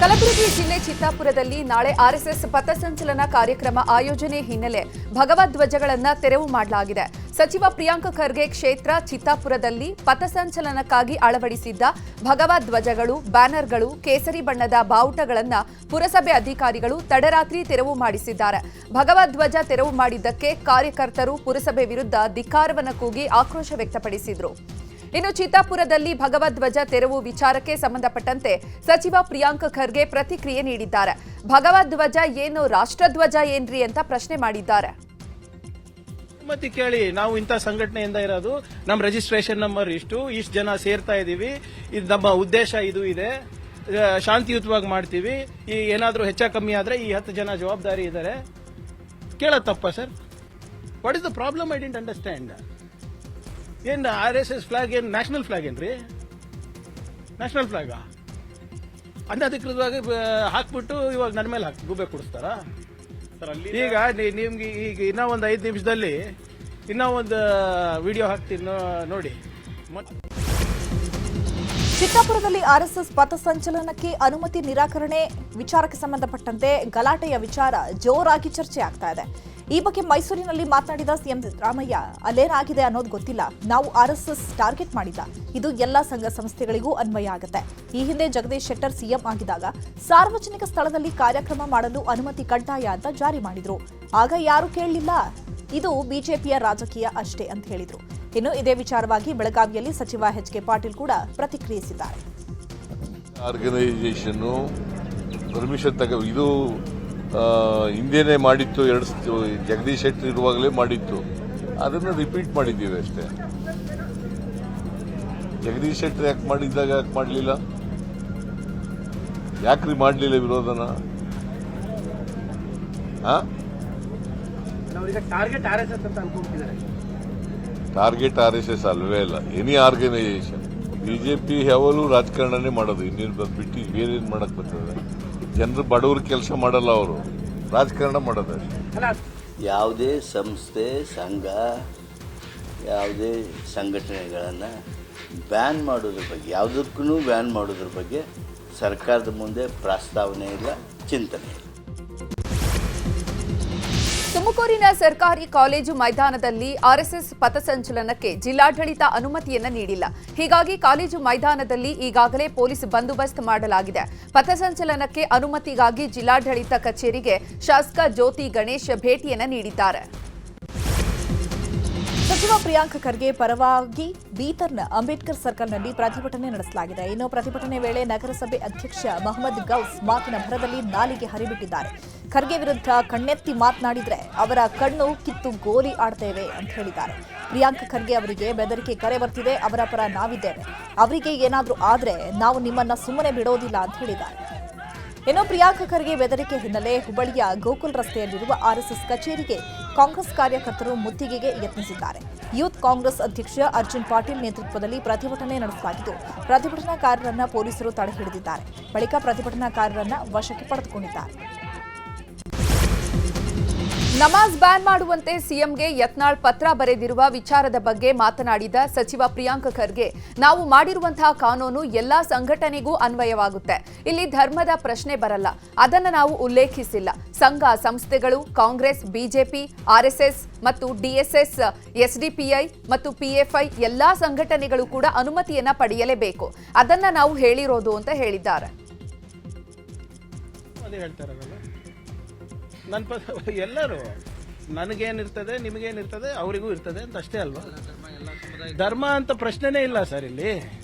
ಕಲಬುರಗಿ ಜಿಲ್ಲೆ ಚಿತ್ತಾಪುರದಲ್ಲಿ ನಾಳೆ ಆರ್ಎಸ್ಎಸ್ ಪಥಸಂಚಲನ ಕಾರ್ಯಕ್ರಮ ಆಯೋಜನೆ ಹಿನ್ನೆಲೆ ಭಗವಧ್ವಜಗಳನ್ನು ತೆರವು ಮಾಡಲಾಗಿದೆ. ಸಚಿವ ಪ್ರಿಯಾಂಕ್ ಖರ್ಗೆ ಕ್ಷೇತ್ರ ಚಿತ್ತಾಪುರದಲ್ಲಿ ಪಥಸಂಚಲನಕ್ಕಾಗಿ ಅಳವಡಿಸಿದ್ದ ಭಗವಧ್ವಜಗಳು, ಬ್ಯಾನರ್ಗಳು, ಕೇಸರಿ ಬಣ್ಣದ ಬಾವುಟಗಳನ್ನು ಪುರಸಭೆ ಅಧಿಕಾರಿಗಳು ತಡರಾತ್ರಿ ತೆರವು ಮಾಡಿಸಿದ್ದಾರೆ. ಭಗವಧ್ವಜ ತೆರವು ಮಾಡಿದ್ದಕ್ಕೆ ಕಾರ್ಯಕರ್ತರು ಪುರಸಭೆ ವಿರುದ್ಧ ಧಿಕ್ಕಾರವನ್ನು ಕೂಗಿ ಆಕ್ರೋಶ ವ್ಯಕ್ತಪಡಿಸಿದರು. ಇನ್ನು ಚಿತ್ತಾಪುರದಲ್ಲಿ ಭಗವಧ್ವಜ ತೆರವು ವಿಚಾರಕ್ಕೆ ಸಂಬಂಧಪಟ್ಟಂತೆ ಸಚಿವ ಪ್ರಿಯಾಂಕ್ ಖರ್ಗೆ ಪ್ರತಿಕ್ರಿಯೆ ನೀಡಿದ್ದಾರೆ. ಭಗವಧ್ವಜ ಏನು ರಾಷ್ಟ್ರಧ್ವಜ ಏನ್ರಿ ಅಂತ ಪ್ರಶ್ನೆ ಮಾಡಿದ್ದಾರೆ. ಮತ್ತೆ ಕೇಳಿ, ನಾವು ಇಂಥ ಸಂಘಟನೆಯಿಂದ ಇರೋದು, ನಮ್ಮ ರಿಜಿಸ್ಟ್ರೇಷನ್ ನಂಬರ್ ಇಷ್ಟು ಜನ ಸೇರ್ತಾ ಇದೀವಿ, ಇದು ನಮ್ಮ ಉದ್ದೇಶ, ಇದು ಇದೆ, ಶಾಂತಿಯುತವಾಗಿ ಮಾಡ್ತೀವಿ. ಈ ಏನಾದರೂ ಹೆಚ್ಚ ಕಮ್ಮಿ ಆದ್ರೆ ಈ 10 ಜನ ಜವಾಬ್ದಾರಿ ಇದ್ದಾರೆ. ಕೇಳೋದು ತಪ್ಪ sir? What is the problem? I didn't understand. ಏನ್ RSS ಫ್ಲಾಗ್ ಏನ್ ನ್ಯಾಷನಲ್ ಫ್ಲಾಗ್ ಏನ್ರಿ? ನ್ಯಾಷನಲ್ ಫ್ಲಾಗ್ ಅನಧಿಕೃತವಾಗಿ ಹಾಕ್ಬಿಟ್ಟು ಇವಾಗ ನನ್ನ ಮೇಲೆ ಗೂಬೆ ಕೊಡಿಸ್ತಾರ? ಈಗ ನಿಮ್ಗೆ ಈಗ ಇನ್ನೂ ಒಂದು 5 ನಿಮಿಷದಲ್ಲಿ ಇನ್ನೂ ಒಂದು ವಿಡಿಯೋ ಹಾಕ್ತೀನಿ ನೋಡಿ. ಚಿತ್ತಾಪುರದಲ್ಲಿ ಆರ್ಎಸ್ಎಸ್ ಪಥಸಂಚಲನಕ್ಕೆ ಅನುಮತಿ ನಿರಾಕರಣೆ ವಿಚಾರಕ್ಕೆ ಸಂಬಂಧಪಟ್ಟಂತೆ ಗಲಾಟೆಯ ವಿಚಾರ ಜೋರಾಗಿ ಚರ್ಚೆ ಆಗ್ತಾ ಇದೆ. ಈ ಬಗ್ಗೆ ಮೈಸೂರಿನಲ್ಲಿ ಮಾತನಾಡಿದ ಸಿಎಂ ಸಿದ್ದರಾಮಯ್ಯ, ಅಲ್ಲೇನಾಗಿದೆ ಅನ್ನೋದು ಗೊತ್ತಿಲ್ಲ, ನಾವು ಆರ್ಎಸ್ಎಸ್ ಟಾರ್ಗೆಟ್ ಮಾಡಿಲ್ಲ, ಇದು ಎಲ್ಲ ಸಂಘ ಸಂಸ್ಥೆಗಳಿಗೂ ಅನ್ವಯ ಆಗುತ್ತೆ. ಈ ಹಿಂದೆ ಜಗದೀಶ್ ಶೆಟ್ಟರ್ ಸಿಎಂ ಆಗಿದ್ದಾಗ ಸಾರ್ವಜನಿಕ ಸ್ಥಳದಲ್ಲಿ ಕಾರ್ಯಕ್ರಮ ಮಾಡಲು ಅನುಮತಿ ಕಡ್ಡಾಯ ಅಂತ ಜಾರಿ ಮಾಡಿದ್ರು. ಆಗ ಯಾರು ಕೇಳಲಿಲ್ಲ, ಇದು ಬಿಜೆಪಿಯ ರಾಜಕೀಯ ಅಷ್ಟೇ ಅಂತ ಹೇಳಿದ್ರು. ಇನ್ನು ಇದೇ ವಿಚಾರವಾಗಿ ಬೆಳಗಾವಿಯಲ್ಲಿ ಸಚಿವ ಎಚ್ ಕೆ ಪಾಟೀಲ್ ಕೂಡ ಪ್ರತಿಕ್ರಿಯಿಸಿದ್ದಾರೆ. ಆರ್ಗನೈಸೇಷನ್ ಪರ್ಮಿಷನ್ ಇದು ಹಿಂದೆನೇ ಮಾಡಿತ್ತು, ಜಗದೀಶ್ ಶೆಟ್ಟರ್ ಇರುವಾಗಲೇ ಮಾಡಿತ್ತು, ಅದನ್ನು ರಿಪೀಟ್ ಮಾಡಿದ್ದೀವಿ ಅಷ್ಟೇ. ಜಗದೀಶ್ ಶೆಟ್ಟರ್ ಯಾಕೆ ಮಾಡಿದ್ದಾಗ ಯಾಕೆ ಮಾಡಲಿಲ್ಲ? ಯಾಕ್ರಿ ಮಾಡಲಿಲ್ಲ ವಿರೋಧನ? ಟಾರ್ಗೆಟ್ RSS ಅಂತ ಅನ್ಕೊಂಡಿದ್ದಾರೆ. ಟಾರ್ಗೆಟ್ RSS ಅಲ್ವೇ ಅಲ್ಲ, ಎನಿ ಆರ್ಗನೈಸೇಷನ್. ಬಿಜೆಪಿ ಯಾವಾಗಲೂ ರಾಜಕಾರಣನೇ ಮಾಡೋದು, ಇನ್ನೇನು ಬಿಟ್ಟು ಬೇರೇನು ಮಾಡಕ್ ಬರ್ತದೆ? ಜನರು ಬಡವ್ರ ಕೆಲಸ ಮಾಡಲ್ಲ, ಅವರು ರಾಜಕಾರಣ ಮಾಡೋದು. ಯಾವುದೇ ಸಂಸ್ಥೆ, ಸಂಘ, ಯಾವುದೇ ಸಂಘಟನೆಗಳನ್ನು ಬ್ಯಾನ್ ಮಾಡೋದ್ರ ಬಗ್ಗೆ, ಯಾವುದಕ್ಕೂ ಬ್ಯಾನ್ ಮಾಡೋದ್ರ ಬಗ್ಗೆ ಸರ್ಕಾರದ ಮುಂದೆ ಪ್ರಸ್ತಾವನೆ ಇಲ್ಲ, ಚಿಂತನೆ ಇಲ್ಲ. ತುಮಕೂರಿನ ಸರ್ಕಾರಿ ಕಾಲೇಜು ಮೈದಾನದಲ್ಲಿ ಆರ್ಎಸ್ಎಸ್ ಪಥಸಂಚಲನಕ್ಕೆ ಜಿಲ್ಲಾಡಳಿತ ಅನುಮತಿಯನ್ನ ನೀಡಿಲ್ಲ. ಹೀಗಾಗಿ ಕಾಲೇಜು ಮೈದಾನದಲ್ಲಿ ಈಗಾಗಲೇ ಪೊಲೀಸ್ ಬಂದೋಬಸ್ತ್ ಮಾಡಲಾಗಿದೆ. ಪಥಸಂಚಲನಕ್ಕೆ ಅನುಮತಿಗಾಗಿ ಜಿಲ್ಲಾಡಳಿತ ಕಚೇರಿಗೆ ಶಾಸಕ ಜ್ಯೋತಿ ಗಣೇಶ್ ಭೇಟಿಯನ್ನ ನೀಡಿದ್ದಾರೆ. ಸಚಿವ ಪ್ರಿಯಾಂಕ್ ಖರ್ಗೆ ಪರವಾಗಿ ಬೀದರ್ನ ಅಂಬೇಡ್ಕರ್ ಸರ್ಕಲ್ನಲ್ಲಿ ಪ್ರತಿಭಟನೆ ನಡೆಸಲಾಗಿದೆ. ಇನ್ನು ಪ್ರತಿಭಟನೆ ವೇಳೆ ನಗರಸಭೆ ಅಧ್ಯಕ್ಷ ಮಹಮ್ಮದ್ ಗೌಸ್ ಮಾತಿನ ಭರದಲ್ಲಿ ನಾಲಿಗೆ ಹರಿಬಿಟ್ಟಿದ್ದಾರೆ. ಖರ್ಗೆ ವಿರುದ್ಧ ಕಣ್ಣೆತ್ತಿ ಮಾತನಾಡಿದ್ರೆ ಅವರ ಕಣ್ಣು ಕಿತ್ತು ಗೋಲಿ ಆಡ್ತೇವೆ ಅಂತ ಹೇಳಿದ್ದಾರೆ. ಪ್ರಿಯಾಂಕ್ ಖರ್ಗೆ ಅವರಿಗೆ ಬೆದರಿಕೆ ಕರೆ ಬರ್ತಿದೆ, ಅವರ ಪರ ನಾವಿದ್ದೇವೆ, ಅವರಿಗೆ ಏನಾದರೂ ಆದ್ರೆ ನಾವು ನಿಮ್ಮನ್ನ ಸುಮ್ಮನೆ ಬಿಡೋದಿಲ್ಲ ಅಂತ ಹೇಳಿದ್ದಾರೆ. ಇನ್ನು ಪ್ರಿಯಾಂಕ್ ಖರ್ಗೆ ಬೆದರಿಕೆ ಹಿನ್ನೆಲೆ ಹುಬ್ಬಳ್ಳಿಯ ಗೋಕುಲ್ ರಸ್ತೆಯಲ್ಲಿರುವ ಆರ್ಎಸ್ಎಸ್ ಕಚೇರಿಗೆ ಕಾಂಗ್ರೆಸ್ ಕಾರ್ಯಕರ್ತರು ಮುತ್ತಿಗೆಗೆ ಯತ್ನಿಸಿದ್ದಾರೆ. ಯೂತ್ ಕಾಂಗ್ರೆಸ್ ಅಧ್ಯಕ್ಷ ಅರ್ಜುನ್ ಪಾಟೀಲ್ ನೇತೃತ್ವದಲ್ಲಿ ಪ್ರತಿಭಟನೆ ನಡೆಸಲಾಗಿದ್ದು, ಪ್ರತಿಭಟನಾಕಾರರನ್ನ ಪೊಲೀಸರು ತಡೆ ಹಿಡಿದಿದ್ದಾರೆ. ಬಳಿಕ ಪ್ರತಿಭಟನಾಕಾರರನ್ನ ವಶಕ್ಕೆ ಪಡೆದುಕೊಂಡಿದ್ದಾರೆ. ನಮಾಜ್ ಬ್ಯಾನ್ ಮಾಡುವಂತೆ ಸಿಎಂಗೆ ಯತ್ನಾಳ್ ಪತ್ರ ಬರೆದಿರುವ ವಿಚಾರದ ಬಗ್ಗೆ ಮಾತನಾಡಿದ ಸಚಿವ ಪ್ರಿಯಾಂಕ್ ಖರ್ಗೆ, ನಾವು ಮಾಡಿರುವಂತಹ ಕಾನೂನು ಎಲ್ಲಾ ಸಂಘಟನೆಗೂ ಅನ್ವಯವಾಗುತ್ತೆ, ಇಲ್ಲಿ ಧರ್ಮದ ಪ್ರಶ್ನೆ ಬರಲ್ಲ, ಅದನ್ನು ನಾವು ಉಲ್ಲೇಖಿಸಿಲ್ಲ. ಸಂಘ ಸಂಸ್ಥೆಗಳು, ಕಾಂಗ್ರೆಸ್, ಬಿಜೆಪಿ, ಆರ್ಎಸ್ಎಸ್ ಮತ್ತು ಡಿಎಸ್ಎಸ್, ಎಸ್ಡಿಪಿಐ ಮತ್ತು ಪಿಎಫ್ಐ ಎಲ್ಲಾ ಸಂಘಟನೆಗಳು ಕೂಡ ಅನುಮತಿಯನ್ನ ಪಡೆಯಲೇಬೇಕು, ಅದನ್ನ ನಾವು ಹೇಳಿರೋದು ಅಂತ ಹೇಳಿದ್ದಾರೆ. ಎಲ್ಲರೂ ನನಗೇನಿರ್ತದೆ, ನಿಮಗೇನಿರ್ತದೆ, ಅವರಿಗೂ ಇರ್ತದೆ ಅಂತ ಅಷ್ಟೇ ಅಲ್ವಾ? ಧರ್ಮ ಅಂತ ಪ್ರಶ್ನೆನೇ ಇಲ್ಲ ಸರ್. ಇಲ್ಲಿ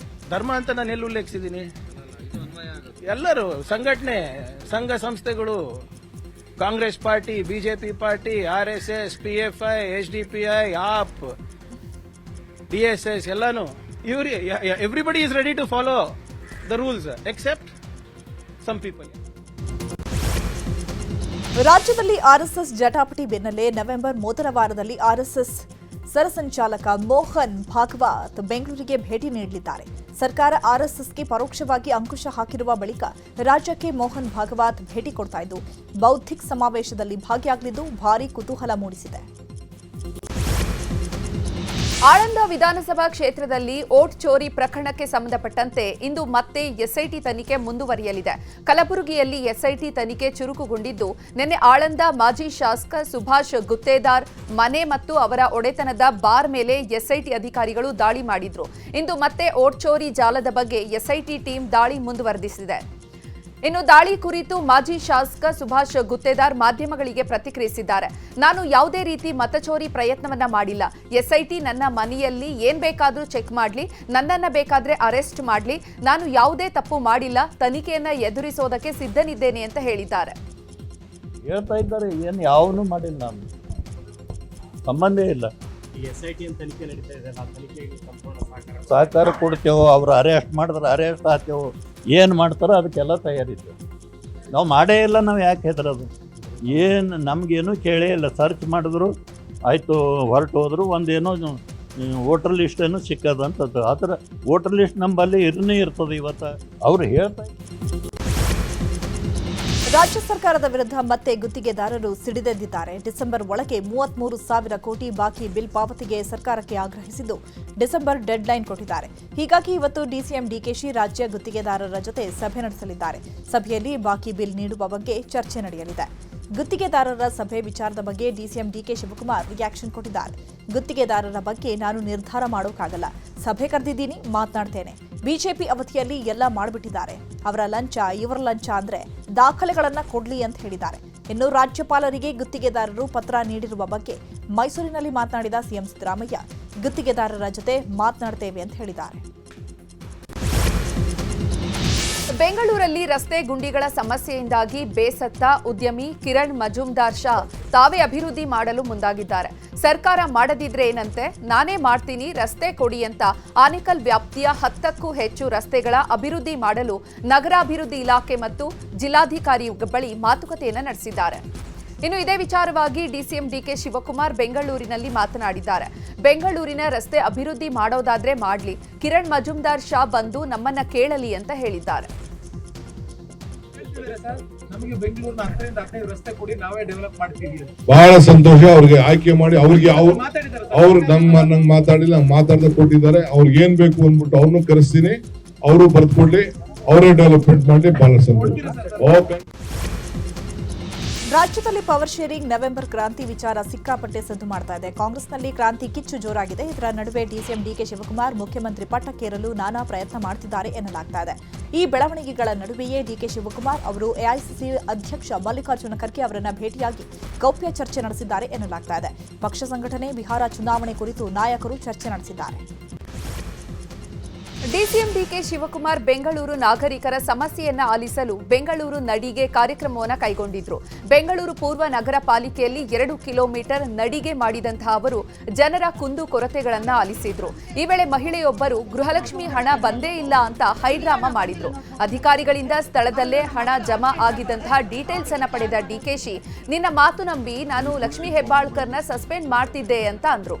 ಧರ್ಮ ಅಂತ ನಾನು ಎಲ್ಲಿ ಉಲ್ಲೇಖಿಸಿದ್ದೀನಿ? ಎಲ್ಲರೂ ಸಂಘಟನೆ, ಸಂಘ ಸಂಸ್ಥೆಗಳು, Congress party, BJP party, RSS, PFI, SDPI, AAP, DSS ಎಲ್ಲಾನು everybody is ready to follow the rules except some people. ರಾಜ್ಯದಲ್ಲಿ ಆರ್ಎಸ್ಎಸ್ ಜಟಾಪಟಿ ಬೆನ್ನಲ್ಲೇ ನವೆಂಬರ್ ಮೊದಲ ವಾರದಲ್ಲಿ ಆರ್ಎಸ್ಎಸ್ ಸರಸಂಚಾಲಕ ಮೋಹನ್ ಭಾಗವತ್ ಬೆಂಗಳೂರಿಗೆ ಭೇಟಿ ನೀಡಲಿದ್ದಾರೆ. ಸರ್ಕಾರ ಆರ್ಎಸ್ಎಸ್ಗೆ ಪರೋಕ್ಷವಾಗಿ ಅಂಕುಶ ಹಾಕಿರುವ ಬಳಿಕ ರಾಜ್ಯಕ್ಕೆ ಮೋಹನ್ ಭಾಗವತ್ ಭೇಟಿ ಕೊಡ್ತಾ ಇದ್ದು, ಬೌದ್ಧಿಕ್ ಸಮಾವೇಶದಲ್ಲಿ ಭಾಗಿಯಾಗಲಿದ್ದು ಭಾರೀ ಕುತೂಹಲ ಮೂಡಿಸಿದೆ. ಆಳಂದ ವಿಧಾನಸಭಾ ಕ್ಷೇತ್ರದಲ್ಲಿ ಓಟ್ ಚೋರಿ ಪ್ರಕರಣಕ್ಕೆ ಸಂಬಂಧಪಟ್ಟಂತೆ ಇಂದು ಮತ್ತೆ ಎಸ್ಐಟಿ ತನಿಖೆ ಮುಂದುವರಿಯಲಿದೆ. ಕಲಬುರಗಿಯಲ್ಲಿ ಎಸ್ಐಟಿ ತನಿಖೆ ಚುರುಕುಗೊಂಡಿದ್ದು, ನಿನ್ನೆ ಆಳಂದ ಮಾಜಿ ಶಾಸಕ ಸುಭಾಷ್ ಗುತ್ತೇದಾರ್ ಮನೆ ಮತ್ತು ಅವರ ಒಡೆತನದ ಬಾರ್ ಮೇಲೆ ಎಸ್ಐಟಿ ಅಧಿಕಾರಿಗಳು ದಾಳಿ ಮಾಡಿದ್ರು. ಇಂದು ಮತ್ತೆ ಓಟ್ ಚೋರಿ ಜಾಲದ ಬಗ್ಗೆ ಎಸ್ಐಟಿ ಟೀಮ್ ದಾಳಿ ಮುಂದುವರೆಸಿದೆ. ಇನ್ನು ದಾಳಿ ಕುರಿತು ಮಾಜಿ ಶಾಸಕ ಸುಭಾಷ್ ಗುತ್ತೇದಾರ್ ಮಾಧ್ಯಮಗಳಿಗೆ ಪ್ರತಿಕ್ರಿಯಿಸಿದ್ದಾರೆ. ನಾನು ಯಾವುದೇ ರೀತಿ ಮತಚೋರಿ ಪ್ರಯತ್ನವನ್ನ ಮಾಡಿಲ್ಲ. ಎಸ್ಐಟಿ ನನ್ನ ಮನೆಯಲ್ಲಿ ಏನ್ ಬೇಕಾದ್ರೂ ಚೆಕ್ ಮಾಡಲಿ, ನನ್ನನ್ನ ಬೇಕಾದ್ರೆ ಅರೆಸ್ಟ್ ಮಾಡಲಿ. ನಾನು ಯಾವುದೇ ತಪ್ಪು ಮಾಡಿಲ್ಲ. ತನಿಖೆಯನ್ನ ಎದುರಿಸೋದಕ್ಕೆ ಸಿದ್ಧನಿದ್ದೇನೆ ಅಂತ ಹೇಳಿದ್ದಾರೆ. ಹೇಳ್ತಾ ಇದ್ದಾರೆ, ಏನು ಯಾವನು ಮಾಡಿಲ್ಲ, ನಾನು ಸಂಬಂಧೇ ಇಲ್ಲ. ತನಿಖೆ ನಡೀತಾ ಇದೆ, ನಾವು ತನಿಖೆಗೆ ಸಂಪೂರ್ಣ ಸಹಕಾರ ಕೊಡ್ತೇವೆ. ಅವ್ರು ಅರೆಸ್ಟ್ ಮಾಡಿದ್ರೆ ಅರೆಸ್ಟ್ ಆಗ್ತೇವೆ, ಏನು ಮಾಡ್ತಾರೋ ಅದಕ್ಕೆಲ್ಲ ತಯಾರಿದ್ದೇವೆ. ನಾವು ಮಾಡೇ ಇಲ್ಲ, ನಾವು ಯಾಕೆ ಹೆದರೋದು? ಏನು ನಮಗೇನು ಕೇಳೇ ಇಲ್ಲ. ಸರ್ಚ್ ಮಾಡಿದ್ರು ಆಯಿತು, ಹೊರಟು ಹೋದ್ರು. ಒಂದೇನೋ ವೋಟರ್ ಲಿಸ್ಟ್ ಏನೋ ಸಿಕ್ಕದು ಅಂತದ್ದು. ಆ ಥರ ವೋಟರ್ ಲಿಸ್ಟ್ ನಮ್ಮಲ್ಲಿ ಇರ್ತದೆ. ಇವತ್ತು ಅವ್ರು ಹೇಳ್ತಾ ರಾಜ್ಯ ಸರ್ಕಾರದ ವಿರುದ್ಧ ಮತ್ತೆ ಗುತ್ತಿಗೆದಾರರು ಸಿಡಿದೆದ್ದಿದ್ದಾರೆ. ಡಿಸೆಂಬರ್ ಒಳಗೆ 33,000 ಕೋಟಿ ಬಾಕಿ ಬಿಲ್ ಪಾವತಿಗೆ ಸರ್ಕಾರಕ್ಕೆ ಆಗ್ರಹಿಸಿದ್ದು ಡಿಸೆಂಬರ್ ಡೆಡ್ ಲೈನ್ ಕೊಟ್ಟಿದ್ದಾರೆ. ಹೀಗಾಗಿ ಇವತ್ತು ಡಿಸಿಎಂ ಡಿಕೆಶಿ ರಾಜ್ಯ ಗುತ್ತಿಗೆದಾರರ ಜೊತೆ ಸಭೆ ನಡೆಸಲಿದ್ದಾರೆ. ಸಭೆಯಲ್ಲಿ ಬಾಕಿ ಬಿಲ್ ನೀಡುವ ಬಗ್ಗೆ ಚರ್ಚೆ ನಡೆಯಲಿದೆ. ಗುತ್ತಿಗೆದಾರರ ಸಭೆ ವಿಚಾರದ ಬಗ್ಗೆ ಡಿಸಿಎಂ ಡಿಕೆ ಶಿವಕುಮಾರ್ ರಿಯಾಕ್ಷನ್ ಕೊಟ್ಟಿದ್ದಾರೆ. ಗುತ್ತಿಗೆದಾರರ ಬಗ್ಗೆ ನಾನು ನಿರ್ಧಾರ ಮಾಡೋಕ್ಕಾಗಲ್ಲ. ಸಭೆ ಕರೆದಿದ್ದೀನಿ, ಮಾತನಾಡ್ತೇನೆ. ಬಿಜೆಪಿ ಅವಧಿಯಲ್ಲಿ ಎಲ್ಲ ಮಾಡಿಬಿಟ್ಟಿದ್ದಾರೆ. ಅವರ ಲಂಚ, ಇವರ ಲಂಚ ಅಂದ್ರೆ ದಾಖಲೆಗಳನ್ನ ಕೊಡ್ಲಿ ಅಂತ ಹೇಳಿದ್ದಾರೆ. ಇನ್ನು ರಾಜ್ಯಪಾಲರಿಗೆ ಗುತ್ತಿಗೆದಾರರು ಪತ್ರ ನೀಡಿರುವ ಬಗ್ಗೆ ಮೈಸೂರಿನಲ್ಲಿ ಮಾತನಾಡಿದ ಸಿಎಂ ಸಿದ್ದರಾಮಯ್ಯ, ಗುತ್ತಿಗೆದಾರರ ಜೊತೆ ಮಾತನಾಡ್ತೇವೆ ಅಂತ ಹೇಳಿದ್ದಾರೆ. ಬೆಂಗಳೂರಲ್ಲಿ ರಸ್ತೆ ಗುಂಡಿಗಳ ಸಮಸ್ಯೆಯಿಂದಾಗಿ ಬೇಸತ್ತ ಉದ್ಯಮಿ ಕಿರಣ್ ಮಜುಮ್ದಾರ್ ಶಾ ತಾವೇ ಅಭಿವೃದ್ಧಿ ಮಾಡಲು ಮುಂದಾಗಿದ್ದಾರೆ. ಸರ್ಕಾರ ಮಾಡದಿದ್ರೆ ಏನಂತೆ, ನಾನೇ ಮಾಡ್ತೀನಿ, ರಸ್ತೆ ಕೊಡಿ ಅಂತ ಆನೇಕಲ್ ವ್ಯಾಪ್ತಿಯ 10ಕ್ಕೂ ಹೆಚ್ಚು ರಸ್ತೆಗಳ ಅಭಿವೃದ್ಧಿ ಮಾಡಲು ನಗರಾಭಿವೃದ್ಧಿ ಇಲಾಖೆ ಮತ್ತು ಜಿಲ್ಲಾಧಿಕಾರಿ ಬಳಿ ಮಾತುಕತೆಯನ್ನು ನಡೆಸಿದ್ದಾರೆ. ಇನ್ನು ಇದೇ ವಿಚಾರವಾಗಿ ಡಿಸಿಎಂ ಡಿಕೆ ಶಿವಕುಮಾರ್ ಬೆಂಗಳೂರಿನಲ್ಲಿ ಮಾತನಾಡಿದ್ದಾರೆ. ಬೆಂಗಳೂರಿನ ರಸ್ತೆ ಅಭಿವೃದ್ಧಿ ಮಾಡೋದಾದ್ರೆ ಮಾಡಲಿ, ಕಿರಣ್ ಮಜುಮ್ದಾರ್ ಶಾ ಬಂದು ನಮ್ಮನ್ನ ಕೇಳಲಿ ಅಂತ ಹೇಳಿದ್ದಾರೆ. ನಮಗೆ ಬೆಂಗಳೂರಿನ 10-15 ರಸ್ತೆ ಕೊಡಿ, ನಾವೇ ಡೆವಲಪ್ ಮಾಡ್ತೀವಿ. ಬಹಳ ಸಂತೋಷ. ಅವ್ರಿಗೆ ಆಯ್ಕೆ ಮಾಡಿ ಅವ್ರಿಗೆ ಅವ್ರು ನಂಗೆ ಮಾತಾಡಿಲ್ಲ, ಮಾತಾಡದೆ ಕೊಟ್ಟಿದ್ದಾರೆ. ಅವ್ರಿಗೆ ಏನ್ ಬೇಕು ಅಂದ್ಬಿಟ್ಟು ಅವ್ರನ್ನು ಕರೆಸ್ತೀನಿ, ಅವರು ಬರ್ದ್ಕೊಡ್ಲಿ, ಅವರೇ ಡೆವಲಪ್ಮೆಂಟ್ ಮಾಡಿ. ಬಹಳ ಸಂತೋಷ. ಓಕೆ. ರಾಜ್ಯದಲ್ಲಿ ಪವರ್ ಶೇರಿಂಗ್ ನವೆಂಬರ್ ಕ್ರಾಂತಿ ವಿಚಾರ ಸಿಕ್ಕಾಪಟ್ಟೆ ಸದ್ದು ಮಾಡ್ತಾ ಇದೆ. ಕಾಂಗ್ರೆಸ್ನಲ್ಲಿ ಕ್ರಾಂತಿ ಕಿಚ್ಚು ಜೋರಾಗಿದೆ. ಇದರ ನಡುವೆ ಡಿಸಿಎಂ ಡಿಕೆ ಶಿವಕುಮಾರ್ ಮುಖ್ಯಮಂತ್ರಿ ಪಟ್ಟಕ್ಕೇರಲು ನಾನಾ ಪ್ರಯತ್ನ ಮಾಡ್ತಿದ್ದಾರೆ ಎನ್ನಲಾಗ್ತಾ ಇದೆ. ಈ ಬೆಳವಣಿಗೆಗಳ ನಡುವೆಯೇ ಡಿಕೆ ಶಿವಕುಮಾರ್ ಅವರು ಎಐಸಿಸಿ ಅಧ್ಯಕ್ಷ ಮಲ್ಲಿಕಾರ್ಜುನ ಖರ್ಗೆ ಅವರನ್ನ ಭೇಟಿಯಾಗಿ ಗೌಪ್ಯ ಚರ್ಚೆ ನಡೆಸಿದ್ದಾರೆ ಎನ್ನಲಾಗ್ತಾ ಇದೆ. ಪಕ್ಷ ಸಂಘಟನೆ, ಬಿಹಾರ ಚುನಾವಣೆ ಕುರಿತು ನಾಯಕರು ಚರ್ಚೆ ನಡೆಸಿದ್ದಾರೆ. ಡಿಸಿಎಂ ಡಿಕೆ ಶಿವಕುಮಾರ್ ಬೆಂಗಳೂರು ನಾಗರಿಕರ ಸಮಸ್ಯೆಯನ್ನ ಆಲಿಸಲು ಬೆಂಗಳೂರು ನಡಿಗೆ ಕಾರ್ಯಕ್ರಮವನ್ನು ಕೈಗೊಂಡಿದ್ರು. ಬೆಂಗಳೂರು ಪೂರ್ವ ನಗರ ಪಾಲಿಕೆಯಲ್ಲಿ 2 ಕಿಲೋಮೀಟರ್ ನಡಿಗೆ ಮಾಡಿದಂತಹ ಅವರು ಜನರ ಕುಂದು ಕೊರತೆಗಳನ್ನ ಆಲಿಸಿದ್ರು. ಈ ವೇಳೆ ಮಹಿಳೆಯೊಬ್ಬರು ಗೃಹಲಕ್ಷ್ಮಿ ಹಣ ಬಂದೇ ಇಲ್ಲ ಅಂತ ಹೈಡ್ರಾಮಾ ಮಾಡಿದ್ರು. ಅಧಿಕಾರಿಗಳಿಂದ ಸ್ಥಳದಲ್ಲೇ ಹಣ ಜಮಾ ಆಗಿದ್ದಂತಹ ಡೀಟೇಲ್ಸ್ ಅನ್ನ ಪಡೆದ ಡಿಕೆಶಿ, ನಿನ್ನ ಮಾತು ನಂಬಿ ನಾನು ಲಕ್ಷ್ಮೀ ಹೆಬ್ಬಾಳ್ಕರ್ನ ಸಸ್ಪೆಂಡ್ ಮಾಡ್ತಿದ್ದೆ ಅಂತ ಅಂದ್ರು.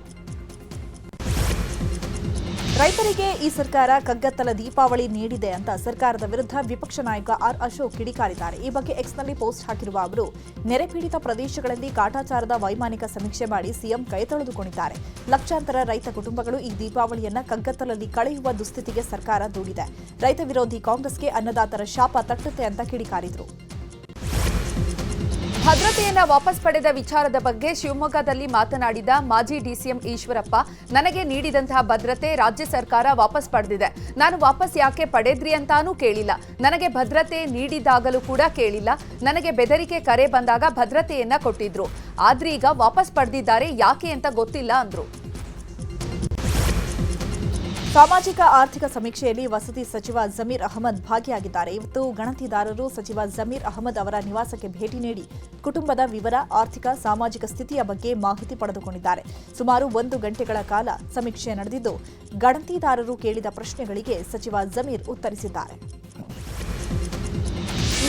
ರೈತರಿಗೆ ಈ ಸರ್ಕಾರ ಕಗ್ಗತ್ತಲ ದೀಪಾವಳಿ ನೀಡಿದೆ ಅಂತ ಸರ್ಕಾರದ ವಿರುದ್ಧ ವಿಪಕ್ಷ ನಾಯಕ ಆರ್ ಅಶೋಕ್ ಕಿಡಿಕಾರಿದ್ದಾರೆ. ಈ ಬಗ್ಗೆ ಎಕ್ಸ್ನಲ್ಲಿ ಪೋಸ್ಟ್ ಹಾಕಿರುವ ಅವರು, ನೆರೆ ಪೀಡಿತ ಪ್ರದೇಶಗಳಲ್ಲಿ ಕಾಟಾಚಾರದ ವೈಮಾನಿಕ ಸಮೀಕ್ಷೆ ಮಾಡಿ ಸಿಎಂ ಕೈ ತೊಳೆದುಕೊಂಡಿದ್ದಾರೆ. ಲಕ್ಷಾಂತರ ರೈತ ಕುಟುಂಬಗಳು ಈ ದೀಪಾವಳಿಯನ್ನ ಕಗ್ಗತ್ತಲಲ್ಲಿ ಕಳೆಯುವ ದುಸ್ಥಿತಿಗೆ ಸರ್ಕಾರ ದೂಡಿದೆ. ರೈತ ವಿರೋಧಿ ಕಾಂಗ್ರೆಸ್ಗೆ ಅನ್ನದಾತರ ಶಾಪ ತಟ್ಟುತ್ತೆ ಅಂತ ಕಿಡಿಕಾರಿದ್ರು. ಭದ್ರತೆಯನ್ನ ವಾಪಸ್ ಪಡೆದ ವಿಚಾರದ ಬಗ್ಗೆ ಶಿವಮೊಗ್ಗದಲ್ಲಿ ಮಾತನಾಡಿದ ಮಾಜಿ ಡಿಸಿಎಂ ಈಶ್ವರಪ್ಪ, ನನಗೆ ನೀಡಿದಂತಹ ಭದ್ರತೆ ರಾಜ್ಯ ಸರ್ಕಾರ ವಾಪಸ್ ಪಡೆದಿದೆ. ನಾನು ವಾಪಸ್ ಯಾಕೆ ಪಡೆದ್ರಿ ಅಂತಾನೂ ಕೇಳಿಲ್ಲ. ನನಗೆ ಭದ್ರತೆ ನೀಡಿದಾಗಲೂ ಕೂಡ ಕೇಳಿಲ್ಲ. ನನಗೆ ಬೆದರಿಕೆ ಕರೆ ಬಂದಾಗ ಭದ್ರತೆಯನ್ನ ಕೊಟ್ಟಿದ್ರು. ಆದ್ರೀಗ ವಾಪಸ್ ಪಡೆದಿದ್ದಾರೆ, ಯಾಕೆ ಅಂತ ಗೊತ್ತಿಲ್ಲ ಅಂದ್ರು. ಸಾಮಾಜಿಕ ಆರ್ಥಿಕ ಸಮೀಕ್ಷೆಯಲ್ಲಿ ವಸತಿ ಸಚಿವ ಜಮೀರ್ ಅಹಮದ್ ಭಾಗಿಯಾಗಿದ್ದಾರೆ. ಇವತ್ತು ಗಣತಿದಾರರು ಸಚಿವ ಜಮೀರ್ ಅಹಮದ್ ಅವರ ನಿವಾಸಕ್ಕೆ ಭೇಟಿ ನೀಡಿ ಕುಟುಂಬದ ವಿವರ, ಆರ್ಥಿಕ ಸಾಮಾಜಿಕ ಸ್ಥಿತಿಯ ಬಗ್ಗೆ ಮಾಹಿತಿ ಪಡೆದುಕೊಂಡಿದ್ದಾರೆ. ಸುಮಾರು 1 ಗಂಟೆಗಳ ಕಾಲ ಸಮೀಕ್ಷೆ ನಡೆದಿದ್ದು, ಗಣತಿದಾರರು ಕೇಳಿದ ಪ್ರಶ್ನೆಗಳಿಗೆ ಸಚಿವ ಜಮೀರ್ ಉತ್ತರಿಸಿದ್ದಾರೆ.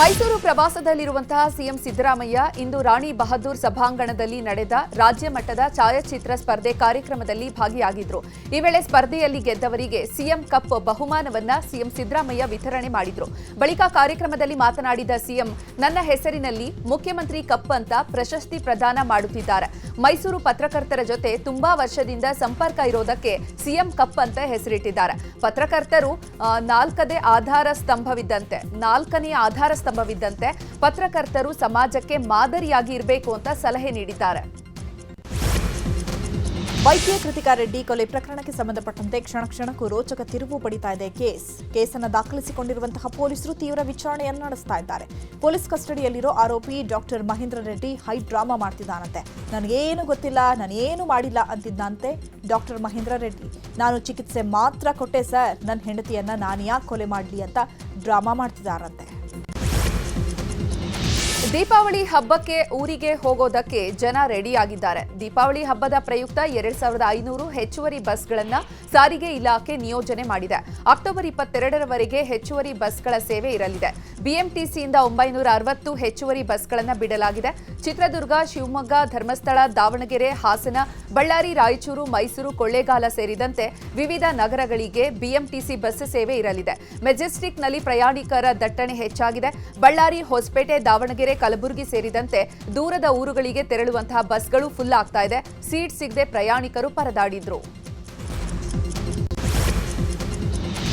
ಮೈಸೂರು ಪ್ರವಾಸದಲ್ಲಿರುವಂತಹ ಸಿಎಂ ಸಿದ್ದರಾಮಯ್ಯ ಇಂದು ರಾಣಿ ಬಹದ್ದೂರ್ ಸಭಾಂಗಣದಲ್ಲಿ ನಡೆದ ರಾಜ್ಯ ಮಟ್ಟದ ಛಾಯಾಚಿತ್ರ ಸ್ಪರ್ಧೆ ಕಾರ್ಯಕ್ರಮದಲ್ಲಿ ಭಾಗಿಯಾಗಿದ್ರು. ಈ ವೇಳೆ ಸ್ಪರ್ಧೆಯಲ್ಲಿ ಗೆದ್ದವರಿಗೆ ಸಿಎಂ ಕಪ್ ಬಹುಮಾನವನ್ನ ಸಿಎಂ ಸಿದ್ದರಾಮಯ್ಯ ವಿತರಣೆ ಮಾಡಿದ್ರು. ಬಳಿಕ ಕಾರ್ಯಕ್ರಮದಲ್ಲಿ ಮಾತನಾಡಿದ ಸಿಎಂ, ನನ್ನ ಹೆಸರಿನಲ್ಲಿ ಮುಖ್ಯಮಂತ್ರಿ ಕಪ್ ಅಂತ ಪ್ರಶಸ್ತಿ ಪ್ರದಾನ ಮಾಡುತ್ತಿದ್ದಾರೆ. ಮೈಸೂರು ಪತ್ರಕರ್ತರ ಜೊತೆ ತುಂಬಾ ವರ್ಷದಿಂದ ಸಂಪರ್ಕ ಇರೋದಕ್ಕೆ ಸಿಎಂ ಕಪ್ ಅಂತ ಹೆಸರಿಟ್ಟಿದ್ದಾರೆ. ಪತ್ರಕರ್ತರು ನಾಲ್ಕನೇ ಆಧಾರ ಸ್ತಂಭವಿದ್ದಂತೆ ಪತ್ರಕರ್ತರು ಸಮಾಜಕ್ಕೆ ಮಾದರಿಯಾಗಿ ಇರಬೇಕು ಅಂತ ಸಲಹೆ ನೀಡಿದ್ದಾರೆ. ವೈದ್ಯ ಕೃತಿಕಾ ರೆಡ್ಡಿ ಕೊಲೆ ಪ್ರಕರಣಕ್ಕೆ ಸಂಬಂಧಪಟ್ಟಂತೆ ಕ್ಷಣಕ್ಕೂ ರೋಚಕ ತಿರುವು ಪಡಿತಾ ಇದೆ ಕೇಸನ್ನು ದಾಖಲಿಸಿಕೊಂಡಿರುವಂತಹ ಪೊಲೀಸರು ತೀವ್ರ ವಿಚಾರಣೆಯನ್ನು ನಡೆಸ್ತಾ ಇದ್ದಾರೆ. ಪೊಲೀಸ್ ಕಸ್ಟಡಿಯಲ್ಲಿರೋ ಆರೋಪಿ doctor Mahendra Reddy high drama ಮಾಡ್ತಿದ್ದಾನಂತೆ. ನನಗೇನು ಗೊತ್ತಿಲ್ಲ, ನಾನೇನು ಮಾಡಿಲ್ಲ ಅಂತಿದ್ದಂತೆ ಡಾಕ್ಟರ್ ಮಹೇಂದ್ರ ರೆಡ್ಡಿ. ನಾನು ಚಿಕಿತ್ಸೆ ಮಾತ್ರ ಕೊಟ್ಟೆ ಸರ್, ನನ್ನ ಹೆಂಡತಿಯನ್ನ ನಾನು ಯಾಕೆ ಕೊಲೆ ಮಾಡಲಿ ಅಂತ ಡ್ರಾಮಾ ಮಾಡ್ತಿದ್ದಾರಂತೆ. ದೀಪಾವಳಿ ಹಬ್ಬಕ್ಕೆ ಊರಿಗೆ ಹೋಗೋದಕ್ಕೆ ಜನ ರೆಡಿಯಾಗಿದ್ದಾರೆ. ದೀಪಾವಳಿ ಹಬ್ಬದ ಪ್ರಯುಕ್ತ 2500 ಹೆಚ್ಚುವರಿ ಬಸ್ಗಳನ್ನು ಸಾರಿಗೆ ಇಲಾಖೆ ನಿಯೋಜನೆ ಮಾಡಿದೆ. ಅಕ್ಟೋಬರ್ 22ರವರೆಗೆ ಹೆಚ್ಚುವರಿ ಬಸ್ಗಳ ಸೇವೆ ಇರಲಿದೆ. ಬಿಎಂಟಿಸಿಯಿಂದ 960 ಹೆಚ್ಚುವರಿ ಬಸ್ಗಳನ್ನು ಬಿಡಲಾಗಿದೆ. ಚಿತ್ರದುರ್ಗ, ಶಿವಮೊಗ್ಗ, ಧರ್ಮಸ್ಥಳ, ದಾವಣಗೆರೆ, ಹಾಸನ, ಬಳ್ಳಾರಿ, ರಾಯಚೂರು, ಮೈಸೂರು, ಕೊಳ್ಳೇಗಾಲ ಸೇರಿದಂತೆ ವಿವಿಧ ನಗರಗಳಿಗೆ ಬಿಎಂಟಿಸಿ ಬಸ್ ಸೇವೆ ಇರಲಿದೆ. ಮೆಜೆಸ್ಟಿಕ್ನಲ್ಲಿ ಪ್ರಯಾಣಿಕರ ದಟ್ಟಣೆ ಹೆಚ್ಚಾಗಿದೆ. ಬಳ್ಳಾರಿ, ಹೊಸಪೇಟೆ, ದಾವಣಗೆರೆ, ಕಲಬುರಗಿ ಸೇರಿದಂತೆ ದೂರದ ಊರುಗಳಿಗೆ ತೆರಳುವಂತಹ ಬಸ್ಗಳು ಫುಲ್ ಆಗ್ತಾ ಇದೆ. ಸೀಟ್ ಸಿಗದೆ ಪ್ರಯಾಣಿಕರು ಪರದಾಡಿದ್ರು.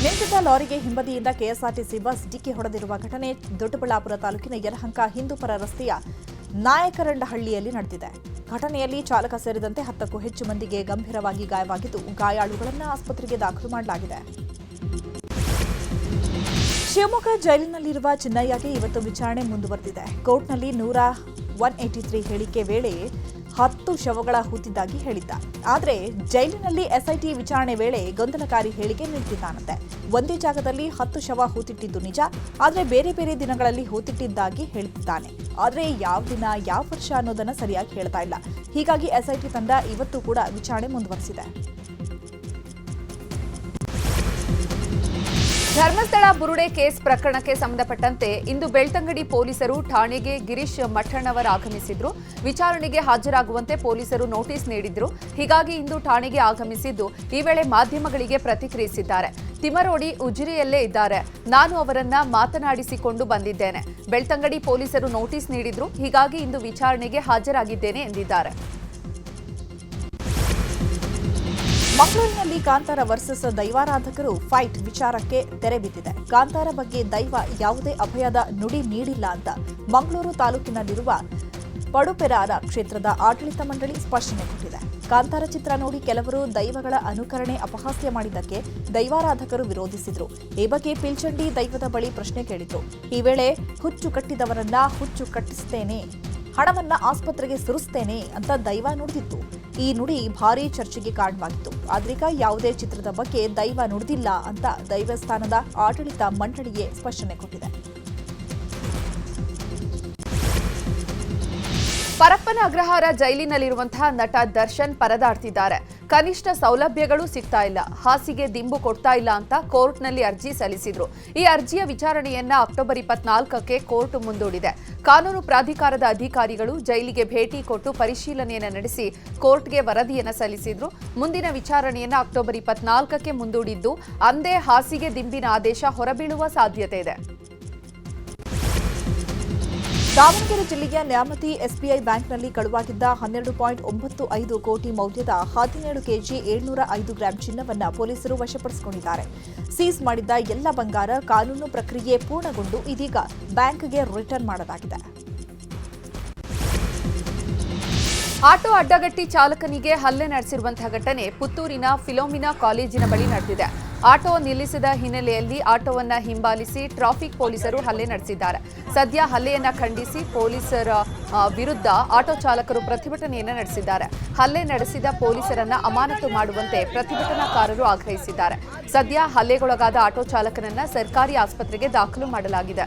ನಿಂತಿದ್ದ ಲಾರಿಗೆ ಹಿಂಬದಿಯಿಂದ ಕೆಎಸ್ಆರ್ಟಿಸಿ ಬಸ್ ಡಿಕ್ಕಿ ಹೊಡೆದಿರುವ ಘಟನೆ ದೊಡ್ಡಬಳ್ಳಾಪುರ ತಾಲೂಕಿನ ಯಲಹಂಕ ಹಿಂದೂಪರ ರಸ್ತೆಯ ನಾಯಕರಂಡಹಳ್ಳಿಯಲ್ಲಿ ನಡೆದಿದೆ. ಘಟನೆಯಲ್ಲಿ ಚಾಲಕ ಸೇರಿದಂತೆ 10ಕ್ಕೂ ಹೆಚ್ಚು ಮಂದಿಗೆ ಗಂಭೀರವಾಗಿ ಗಾಯವಾಗಿದ್ದು, ಗಾಯಾಳುಗಳನ್ನು ಆಸ್ಪತ್ರೆಗೆ ದಾಖಲು ಮಾಡಲಾಗಿದೆ. ಶಿವಮೊಗ್ಗ ಜೈಲಿನಲ್ಲಿರುವ ಚಿನ್ನಯ್ಯಗೆ ಇವತ್ತು ವಿಚಾರಣೆ ಮುಂದುವರೆದಿದೆ. ಕೋರ್ಟ್ನಲ್ಲಿ 183 ಹೇಳಿಕೆ ವೇಳೆ 10 ಶವಗಳ ಹೂತಿದ್ದಾಗಿ ಹೇಳಿದ್ದ. ಆದರೆ ಜೈಲಿನಲ್ಲಿ ಎಸ್ಐಟಿ ವಿಚಾರಣೆ ವೇಳೆ ಗೊಂದಲಕಾರಿ ಹೇಳಿಕೆ ನೀಡುತ್ತಿದ್ದಾನಂತೆ. ಒಂದೇ ಜಾಗದಲ್ಲಿ 10 ಶವ ಹೂತಿಟ್ಟಿದ್ದು ನಿಜ, ಆದರೆ ಬೇರೆ ಬೇರೆ ದಿನಗಳಲ್ಲಿ ಹೂತಿಟ್ಟಿದ್ದಾಗಿ ಹೇಳುತ್ತಿದ್ದಾನೆ. ಆದರೆ ಯಾವ ದಿನ ಯಾವ ವರ್ಷ ಅನ್ನೋದನ್ನ ಸರಿಯಾಗಿ ಹೇಳ್ತಾ ಇಲ್ಲ. ಹೀಗಾಗಿ ಎಸ್ಐಟಿ ತಂಡ ಇವತ್ತು ಕೂಡ ವಿಚಾರಣೆ ಮುಂದುವರೆಸಿದೆ. ಧರ್ಮಸ್ಥಳ ಬುರುಡೆ ಕೇಸ್ ಪ್ರಕರಣಕ್ಕೆ ಸಂಬಂಧಪಟ್ಟಂತೆ ಇಂದು ಬೆಳ್ತಂಗಡಿ ಪೊಲೀಸರು ಠಾಣೆಗೆ ಗಿರೀಶ್ ಮಠಣ್ಣವರ್ ಆಗಮಿಸಿದ್ರು. ವಿಚಾರಣೆಗೆ ಹಾಜರಾಗುವಂತೆ ಪೊಲೀಸರು ನೋಟಿಸ್ ನೀಡಿದ್ರು. ಹೀಗಾಗಿ ಇಂದು ಠಾಣೆಗೆ ಆಗಮಿಸಿದ್ದು ಈ ವೇಳೆ ಮಾಧ್ಯಮಗಳಿಗೆ ಪ್ರತಿಕ್ರಿಯಿಸಿದ್ದಾರೆ. ತಿಮರೋಡಿ ಉಜಿರೆಯಲ್ಲೇ ಇದ್ದಾರೆ, ನಾನು ಅವರನ್ನ ಮಾತನಾಡಿಸಿಕೊಂಡು ಬಂದಿದ್ದೇನೆ. ಬೆಳ್ತಂಗಡಿ ಪೊಲೀಸರು ನೋಟಿಸ್ ನೀಡಿದ್ರು, ಹೀಗಾಗಿ ಇಂದು ವಿಚಾರಣೆಗೆ ಹಾಜರಾಗಿದ್ದೇನೆ ಎಂದಿದ್ದಾರೆ. ಮಂಗಳೂರಿನಲ್ಲಿ ಕಾಂತಾರ ವರ್ಸಸ್ ದೈವಾರಾಧಕರು ಫೈಟ್ ವಿಚಾರಕ್ಕೆ ತೆರೆ ಬಿದ್ದಿದೆ. ಕಾಂತಾರ ಬಗ್ಗೆ ದೈವ ಯಾವುದೇ ಅಭಯದ ನುಡಿ ನೀಡಿಲ್ಲ ಅಂತ ಮಂಗಳೂರು ತಾಲೂಕಿನಲ್ಲಿರುವ ಪಡುಪೆರಾರ ಕ್ಷೇತ್ರದ ಆಡಳಿತ ಮಂಡಳಿ ಸ್ಪಷ್ಟನೆ ಕೊಟ್ಟಿದೆ. ಕಾಂತಾರ ಚಿತ್ರ ನೋಡಿ ಕೆಲವರು ದೈವಗಳ ಅನುಕರಣೆ ಅಪಹಾಸ್ಯ ಮಾಡಿದ್ದಕ್ಕೆ ದೈವಾರಾಧಕರು ವಿರೋಧಿಸಿದ್ರು. ಈ ಬಗ್ಗೆ ಪಿಲ್ಚಂಡಿ ದೈವದ ಬಳಿ ಪ್ರಶ್ನೆ ಕೇಳಿದ್ರು. ಈ ವೇಳೆ ಹುಚ್ಚು ಕಟ್ಟಿದವರನ್ನ ಹುಚ್ಚು ಕಟ್ಟಿಸ್ತೇನೆ, ಹಣವನ್ನ ಆಸ್ಪತ್ರೆಗೆ ಸುರಿಸ್ತೇನೆ ಅಂತ ದೈವ ನುಡಿದಿತ್ತು. ಈ ನುಡಿ ಭಾರೀ ಚರ್ಚೆಗೆ ಕಾರಣವಾಗಿತ್ತು. ಆದ್ರೀಗ ಯಾವುದೇ ಚಿತ್ರದ ಬಗ್ಗೆ ದೈವ ನುಡಿದಿಲ್ಲ ಅಂತ ದೈವಸ್ಥಾನದ ಆಡಳಿತ ಮಂಡಳಿಗೆ ಸ್ಪಷ್ಟನೆ ಕೊಟ್ಟಿದೆ. ಪರಪ್ಪನ ಅಗ್ರಹಾರ ಜೈಲಿನಲ್ಲಿರುವಂತಹ ನಟ ದರ್ಶನ್ ಪರದಾಡ್ತಿದ್ದಾರೆ. ಕನಿಷ್ಠ ಸೌಲಭ್ಯಗಳು ಸಿಗ್ತಾ ಇಲ್ಲ, ಹಾಸಿಗೆ ದಿಂಬು ಕೊಡ್ತಾ ಇಲ್ಲ ಅಂತ ಕೋರ್ಟ್ನಲ್ಲಿ ಅರ್ಜಿ ಸಲ್ಲಿಸಿದ್ರು. ಈ ಅರ್ಜಿಯ ವಿಚಾರಣೆಯನ್ನ ಅಕ್ಟೋಬರ್ 24ಕ್ಕೆ ಕೋರ್ಟ್ ಮುಂದೂಡಿದೆ. ಕಾನೂನು ಪ್ರಾಧಿಕಾರದ ಅಧಿಕಾರಿಗಳು ಜೈಲಿಗೆ ಭೇಟಿ ಕೊಟ್ಟು ಪರಿಶೀಲನೆಯನ್ನು ನಡೆಸಿ ಕೋರ್ಟ್ಗೆ ವರದಿಯನ್ನು ಸಲ್ಲಿಸಿದ್ರು. ಮುಂದಿನ ವಿಚಾರಣೆಯನ್ನ ಅಕ್ಟೋಬರ್ 24ಕ್ಕೆ ಮುಂದೂಡಿದ್ದು, ಅಂದೇ ಹಾಸಿಗೆ ದಿಂಬಿನ ಆದೇಶ ಹೊರಬೀಳುವ ಸಾಧ್ಯತೆ ಇದೆ. ದಾವಣಗೆರೆ ಜಿಲ್ಲೆಯ ನ್ಯಾಮತಿ ಎಸ್ಬಿಐ ಬ್ಯಾಂಕ್ನಲ್ಲಿ ಕಳುವಾಗಿದ್ದ 12.95 ಕೋಟಿ ಮೌಲ್ಯದ 17 ಕೆಜಿ 705 ಗ್ರಾಂ ಚಿನ್ನವನ್ನು ಪೊಲೀಸರು ವಶಪಡಿಸಿಕೊಂಡಿದ್ದಾರೆ. ಸೀಸ್ ಮಾಡಿದ್ದ ಎಲ್ಲ ಬಂಗಾರ ಕಾನೂನು ಪ್ರಕ್ರಿಯೆ ಪೂರ್ಣಗೊಂಡು ಇದೀಗ ಬ್ಯಾಂಕ್ಗೆ ರಿಟರ್ನ್ ಮಾಡಲಾಗಿದೆ. ಆಟೋ ಅಡ್ಡಗಟ್ಟಿ ಚಾಲಕನಿಗೆ ಹಲ್ಲೆ ನಡೆಸಿರುವಂತಹ ಘಟನೆ ಪುತ್ತೂರಿನ ಫಿಲೋಮಿನಾ ಕಾಲೇಜಿನ ಬಳಿ ನಡೆದಿದೆ. ಆಟೋ ನಿಲ್ಲಿಸಿದ ಹಿನ್ನೆಲೆಯಲ್ಲಿ ಆಟೋವನ್ನ ಹಿಂಬಾಲಿಸಿ ಟ್ರಾಫಿಕ್ ಪೊಲೀಸರು ಹಲ್ಲೆ ನಡೆಸಿದ್ದಾರೆ. ಸದ್ಯ ಹಲ್ಲೆಯನ್ನ ಖಂಡಿಸಿ ಪೊಲೀಸರ ವಿರುದ್ಧ ಆಟೋ ಚಾಲಕರು ಪ್ರತಿಭಟನೆಯನ್ನ ನಡೆಸಿದ್ದಾರೆ. ಹಲ್ಲೆ ನಡೆಸಿದ ಪೊಲೀಸರನ್ನ ಅಮಾನತು ಮಾಡುವಂತೆ ಪ್ರತಿಭಟನಾಕಾರರು ಆಗ್ರಹಿಸಿದ್ದಾರೆ. ಸದ್ಯ ಹಲ್ಲೆಗೊಳಗಾದ ಆಟೋ ಚಾಲಕನನ್ನ ಸರ್ಕಾರಿ ಆಸ್ಪತ್ರೆಗೆ ದಾಖಲು ಮಾಡಲಾಗಿದೆ.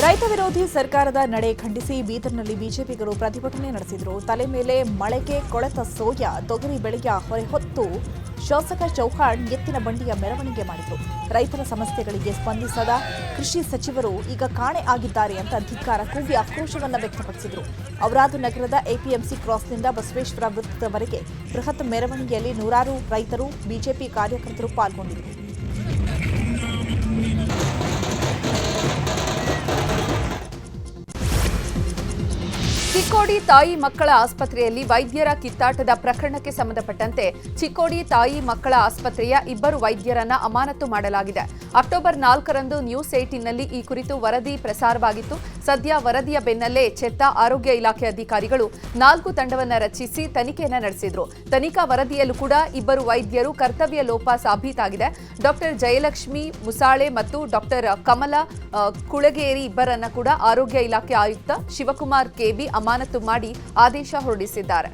ರೈತ ವಿರೋಧಿ ಸರ್ಕಾರದ ನಡೆ ಖಂಡಿಸಿ ಬೀದರ್ನಲ್ಲಿ ಬಿಜೆಪಿಗರು ಪ್ರತಿಭಟನೆ ನಡೆಸಿದರು. ತಲೆ ಮೇಲೆ ಮಳೆಗೆ ಕೊಳೆತ ಸೋಯಾ ತೊಗರಿ ಬೆಳೆಯ ಹೊರೆ ಹೊತ್ತು ಶಾಸಕ ಚೌಹಾಣ್ ಎತ್ತಿನ ಬಂಡಿಯ ಮೆರವಣಿಗೆ ಮಾಡಿದರು. ರೈತರ ಸಮಸ್ಯೆಗಳಿಗೆ ಸ್ಪಂದಿಸದ ಕೃಷಿ ಸಚಿವರು ಈಗ ಕಾಣೆ ಆಗಿದ್ದಾರೆ ಅಂತ ಧಿಕ್ಕಾರ ಕೂಗಿ ಆಕ್ರೋಶವನ್ನು ವ್ಯಕ್ತಪಡಿಸಿದರು. ಔರಾದ್ ನಗರದ ಎಪಿಎಂಸಿ ಕ್ರಾಸ್ನಿಂದ ಬಸವೇಶ್ವರ ವೃತ್ತದವರೆಗೆ ಬೃಹತ್ ಮೆರವಣಿಗೆಯಲ್ಲಿ ನೂರಾರು ರೈತರು, ಬಿಜೆಪಿ ಕಾರ್ಯಕರ್ತರು ಪಾಲ್ಗೊಂಡಿದ್ದರು. ಚಿಕ್ಕೋಡಿ ತಾಯಿ ಮಕ್ಕಳ ಆಸ್ಪತ್ರೆಯಲ್ಲಿ ವೈದ್ಯರ ಕಿತ್ತಾಟದ ಪ್ರಕರಣಕ್ಕೆ ಸಂಬಂಧಪಟ್ಟಂತೆ ಚಿಕ್ಕೋಡಿ ತಾಯಿ ಮಕ್ಕಳ ಆಸ್ಪತ್ರೆಯ ಇಬ್ಬರು ವೈದ್ಯರನ್ನ ಅಮಾನತು ಮಾಡಲಾಗಿದೆ. ಅಕ್ಟೋಬರ್ 4ರಂದು ನ್ಯೂಸ್ 18ನಲ್ಲಿ ಈ ಕುರಿತು ವರದಿ ಪ್ರಸಾರವಾಗಿತ್ತು. ಸದ್ಯ ವರದಿಯ ಬೆನ್ನಲ್ಲೇ ಎಚ್ಚೆತ್ತ ಆರೋಗ್ಯ ಇಲಾಖೆ ಅಧಿಕಾರಿಗಳು 4 ತಂಡವನ್ನು ರಚಿಸಿ ತನಿಖೆಯನ್ನು ನಡೆಸಿದ್ರು. ತನಿಖಾ ವರದಿಯಲ್ಲೂ ಕೂಡ ಇಬ್ಬರು ವೈದ್ಯರು ಕರ್ತವ್ಯ ಲೋಪ ಸಾಬೀತಾಗಿದೆ. ಡಾಕ್ಟರ್ ಜಯಲಕ್ಷ್ಮಿ ಮುಸಾಳೆ ಮತ್ತು ಡಾಕ್ಟರ್ ಕಮಲ ಕುಳಗೇರಿ ಇಬ್ಬರನ್ನ ಕೂಡ ಆರೋಗ್ಯ ಇಲಾಖೆ ಆಯುಕ್ತ ಶಿವಕುಮಾರ್ ಕೆಬಿ ಅಮಾನತು ಮಾಡಿ ಆದೇಶ ಹೊರಡಿಸಿದ್ದಾರೆ.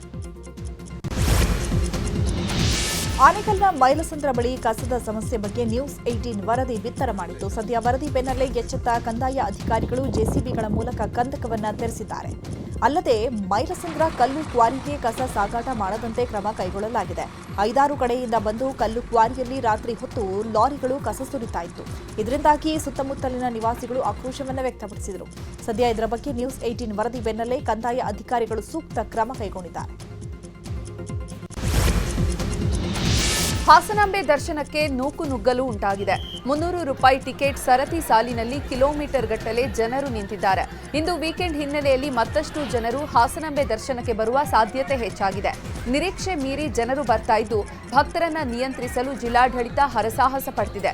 ಆನೇಕಲ್ನ ಮೈಲಸಂದ್ರ ಬಳಿ ಕಸದ ಸಮಸ್ಯೆ ಬಗ್ಗೆ ನ್ಯೂಸ್ 18 ವರದಿ ಬಿತ್ತರ ಮಾಡಿತ್ತು. ಸದ್ಯ ವರದಿ ಬೆನ್ನಲ್ಲೇ ಎಚ್ಚೆತ್ತ ಕಂದಾಯ ಅಧಿಕಾರಿಗಳು ಜೆಸಿಬಿಗಳ ಮೂಲಕ ಕಂದಕವನ್ನ ತೆರೆಸಿದ್ದಾರೆ. ಅಲ್ಲದೆ ಮೈಲಸಂದ್ರ ಕಲ್ಲು ಕ್ವಾರಿಗೆ ಕಸ ಸಾಗಾಟ ಮಾಡದಂತೆ ಕ್ರಮ ಕೈಗೊಳ್ಳಲಾಗಿದೆ. 5-6 ಕಡೆಯಿಂದ ಬಂದು ಕಲ್ಲು ಕ್ವಾರಿಯಲ್ಲಿ ರಾತ್ರಿ ಹೊತ್ತು ಲಾರಿಗಳು ಕಸ ಸುರಿತಾ ಇತ್ತು. ಇದರಿಂದಾಗಿ ಸುತ್ತಮುತ್ತಲಿನ ನಿವಾಸಿಗಳು ಆಕ್ರೋಶವನ್ನು ವ್ಯಕ್ತಪಡಿಸಿದರು. ಸದ್ಯ ಇದರ ಬಗ್ಗೆ ನ್ಯೂಸ್ 18 ವರದಿ ಬೆನ್ನಲ್ಲೇ ಕಂದಾಯ ಅಧಿಕಾರಿಗಳು ಸೂಕ್ತ ಕ್ರಮ ಕೈಗೊಂಡಿದ್ದಾರೆ. ಹಾಸನಾಂಬೆ ದರ್ಶನಕ್ಕೆ ನೂಕುನುಗ್ಗಲು ಉಂಟಾಗಿದೆ. 300 ರೂಪಾಯಿ ಟಿಕೆಟ್ ಸರತಿ ಸಾಲಿನಲ್ಲಿ ಕಿಲೋಮೀಟರ್ ಗಟ್ಟಲೆ ಜನರು ನಿಂತಿದ್ದಾರೆ. ಇಂದು ವೀಕೆಂಡ್ ಹಿನ್ನೆಲೆಯಲ್ಲಿ ಮತ್ತಷ್ಟು ಜನರು ಹಾಸನಾಂಬೆ ದರ್ಶನಕ್ಕೆ ಬರುವ ಸಾಧ್ಯತೆ ಹೆಚ್ಚಾಗಿದೆ. ನಿರೀಕ್ಷೆ ಮೀರಿ ಜನರು ಬರ್ತಾ ಇದ್ದು ಭಕ್ತರನ್ನ ನಿಯಂತ್ರಿಸಲು ಜಿಲ್ಲಾಡಳಿತ ಹರಸಾಹಸ ಪಡ್ತಿದೆ.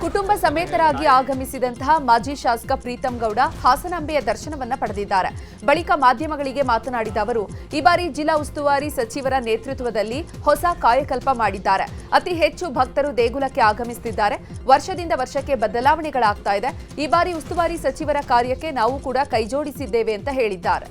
ಕುಟುಂಬ ಸಮೇತರಾಗಿ ಆಗಮಿಸಿದಂತಹ ಮಾಜಿ ಶಾಸಕ ಪ್ರೀತಂ ಗೌಡ ಹಾಸನಾಂಬೆಯ ದರ್ಶನವನ್ನ ಪಡೆದಿದ್ದಾರೆ. ಬಳಿಕ ಮಾಧ್ಯಮಗಳಿಗೆ ಮಾತನಾಡಿದ ಅವರು, ಈ ಬಾರಿ ಜಿಲ್ಲಾ ಉಸ್ತುವಾರಿ ಸಚಿವರ ನೇತೃತ್ವದಲ್ಲಿ ಹೊಸ ಕಾಯಕಲ್ಪ ಮಾಡಿದ್ದಾರೆ. ಅತಿ ಹೆಚ್ಚು ಭಕ್ತರು ದೇಗುಲಕ್ಕೆ ಆಗಮಿಸುತ್ತಿದ್ದಾರೆ. ವರ್ಷದಿಂದ ವರ್ಷಕ್ಕೆ ಬದಲಾವಣೆಗಳಾಗ್ತಾ ಇದೆ. ಈ ಬಾರಿ ಉಸ್ತುವಾರಿ ಸಚಿವರ ಕಾರ್ಯಕ್ಕೆ ನಾವು ಕೂಡ ಕೈಜೋಡಿಸಿದ್ದೇವೆ ಅಂತ ಹೇಳಿದ್ದಾರೆ.